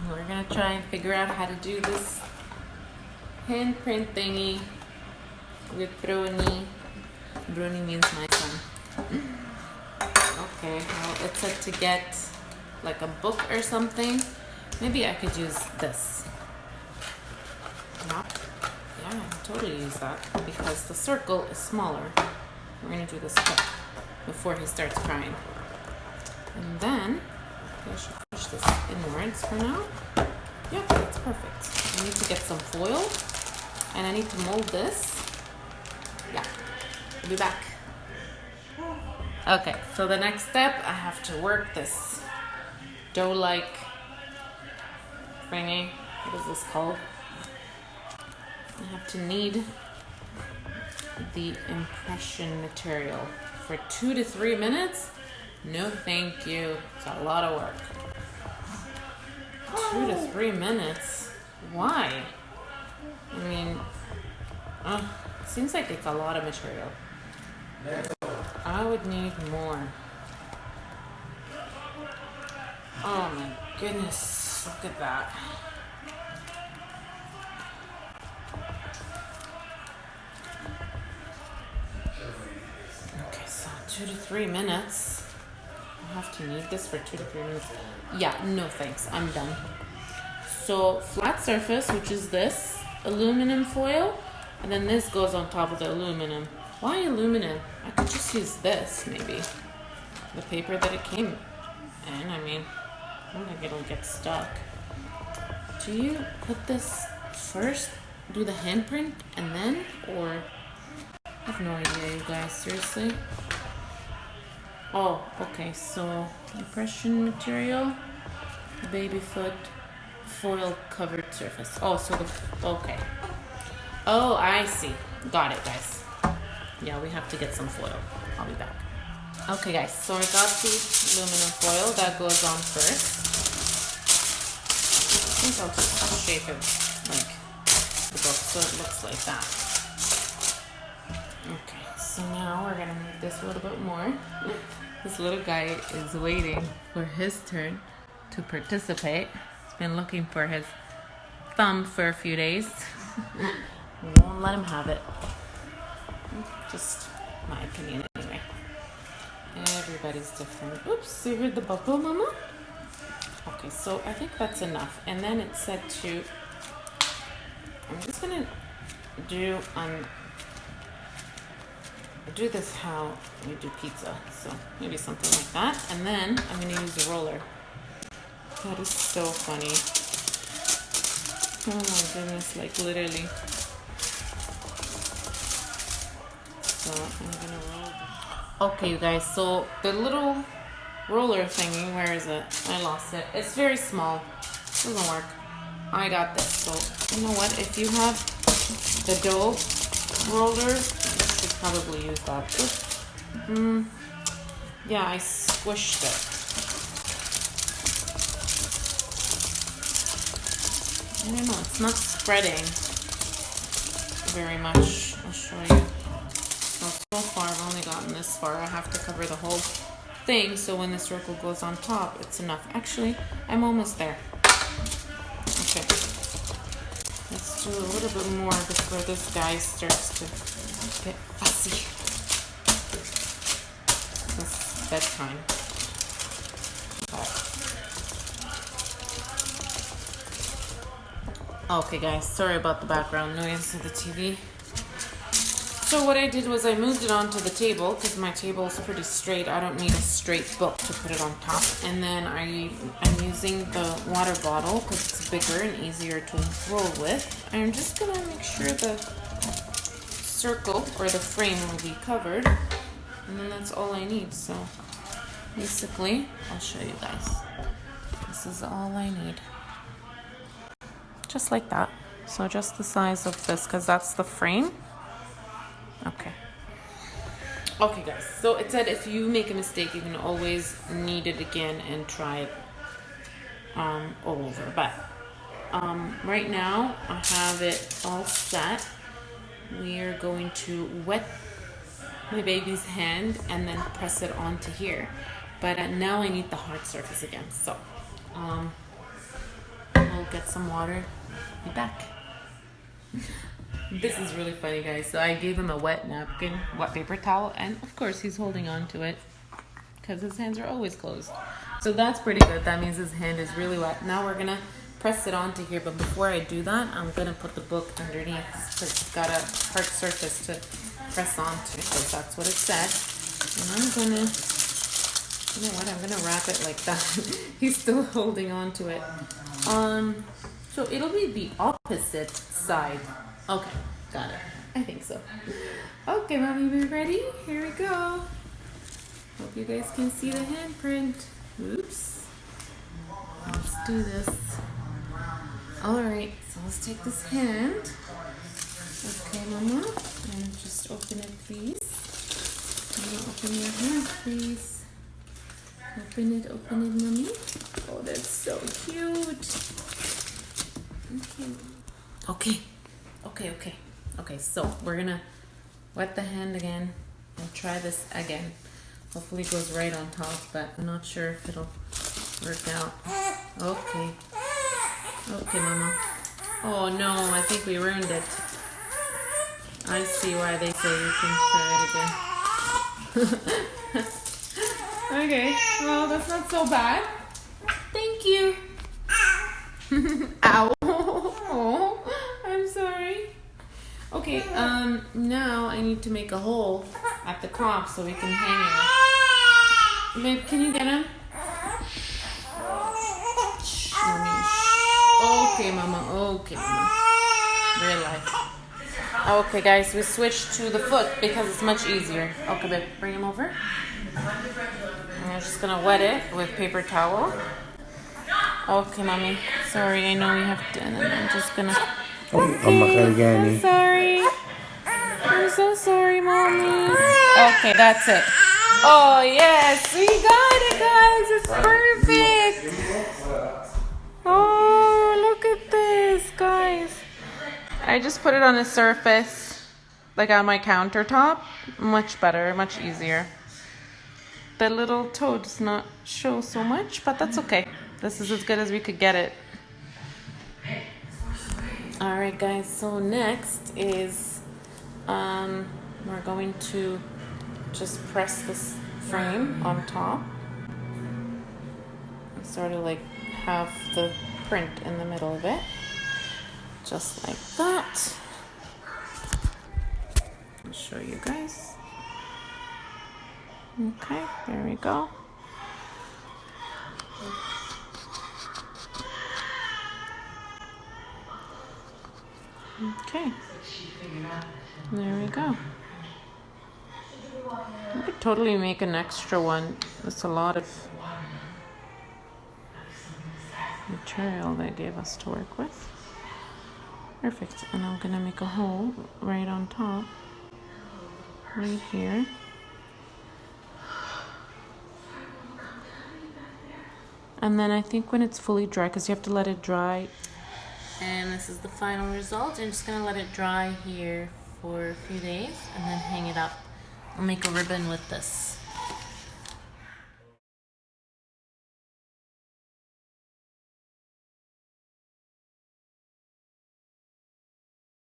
We're gonna try and figure out how to do this handprint thingy with Brony. Brony means my son. Okay, well, it said to get like a book or something. Maybe I could use this. Yeah, totally use that because the circle is smaller. We're gonna do this quick before he starts crying. And then I should push this inwards for now. Yeah, that's perfect. I need to get some foil and I need to mold this. Yeah, I'll be back. Okay, so the next step, I have to work this dough-like thingy. What is this called? I have to knead the impression material for 2 to 3 minutes. No, thank you. It's a lot of work. 2 to 3 minutes? Why? I mean, seems like it's a lot of material. I would need more. Oh my goodness, look at that. Okay, so 2 to 3 minutes. I have to knead this for 2 to 3 minutes. Yeah, no thanks, I'm done. So flat surface, which is this, aluminum foil, and then this goes on top of the aluminum. Why aluminum? I could just use this, maybe. The paper that it came in, I mean, I don't think it'll get stuck. Do you put this first, do the handprint, and then, or? I have no idea, you guys, seriously. Oh, okay, so impression material, baby foot, foil covered surface. Oh, so okay. Oh, I see. Got it, guys. Yeah, we have to get some foil. I'll be back. Okay, guys, so I got the aluminum foil that goes on first. I think I'll shape it like the book so it looks like that. Okay, so now we're gonna move this a little bit more. This little guy is waiting for his turn to participate. He's been looking for his thumb for a few days. We won't let him have it. Just my opinion anyway. Everybody's different. Oops, you heard the bubble, Mama? Okay, so I think that's enough. And then it said to, I'm just gonna do this how we do pizza. So maybe something like that. And then I'm gonna use a roller. That is so funny. Oh my goodness, like literally. So I'm gonna roll. Okay, you guys, so the little roller thingy, where is it? I lost it. It's very small. Doesn't work. I got this. So you know what? If you have the dough roller, you should probably use that. Yeah, I squished it. I don't know. It's not spreading very much. I'll show you. So far I've only gotten this far. I have to cover the whole thing so when the circle goes on top it's enough. Actually, I'm almost there. Okay. Let's do a little bit more before this guy starts to get fussy. It's bedtime. Okay guys, sorry about the background noise of the TV. So what I did was I moved it onto the table because my table is pretty straight. I don't need a straight book to put it on top. And then I'm using the water bottle because it's bigger and easier to roll with. I'm just going to make sure the circle or the frame will be covered. And then that's all I need. So basically, I'll show you guys. This is all I need. Just like that. So just the size of this because that's the frame. Okay guys, so it said if you make a mistake you can always knead it again and try it all over, but right now I have it all set. We are going to wet my baby's hand and then press it onto here, but now I need the hard surface again. So get some water, be back. This is really funny, guys. So I gave him a wet napkin, wet paper towel, and of course he's holding on to it because his hands are always closed. So that's pretty good. That means his hand is really wet. Now we're gonna press it onto here, but before I do that, I'm gonna put the book underneath because it's got a hard surface to press onto, because that's what it said. And I'm gonna, you know what, I'm gonna wrap it like that. He's still holding on to it. So it'll be the opposite side. Okay, got it. I think so. Okay, Mommy, we ready? Here we go. Hope you guys can see the handprint. Oops. Let's do this. Alright, so let's take this hand. Okay, Mama. And just open it, please. Mama, open your hand, please. Open it, Mommy. Oh, that's so cute. Okay, so we're gonna wet the hand again and try this again. Hopefully it goes right on top, but I'm not sure if it'll work out. Okay, Mama. Oh no, I think we ruined it. I see why they say you can try it again. Okay, well, that's not so bad. Thank you. Ow. Oh, I'm sorry. Okay, now I need to make a hole at the top so we can hang it. Babe, can you get him? Shh, Mommy. Okay, Mama. Real life. Okay, guys, we switched to the foot because it's much easier. Okay, babe, bring him over. And I'm just gonna wet it with paper towel. Okay, Mommy. Sorry, I know we have to, and then I'm just gonna... Okay, I'm sorry. I'm so sorry, Mommy. Okay, that's it. Oh, yes, we got it, guys. It's perfect. Oh, look at this, guys. I just put it on a surface, like on my countertop. Much better, much easier. The little toe does not show so much, but that's okay. This is as good as we could get it. Alright, guys, so next is we're going to just press this frame on top and sort of like have the print in the middle of it, just like that. I'll show you guys. Okay, there we go. Okay, there we go. You could totally make an extra one. That's a lot of material they gave us to work with. Perfect. And I'm gonna make a hole right on top, right here. And then I think when it's fully dry, because you have to let it dry. And this is the final result. I'm just gonna let it dry here for a few days and then hang it up. I'll make a ribbon with this.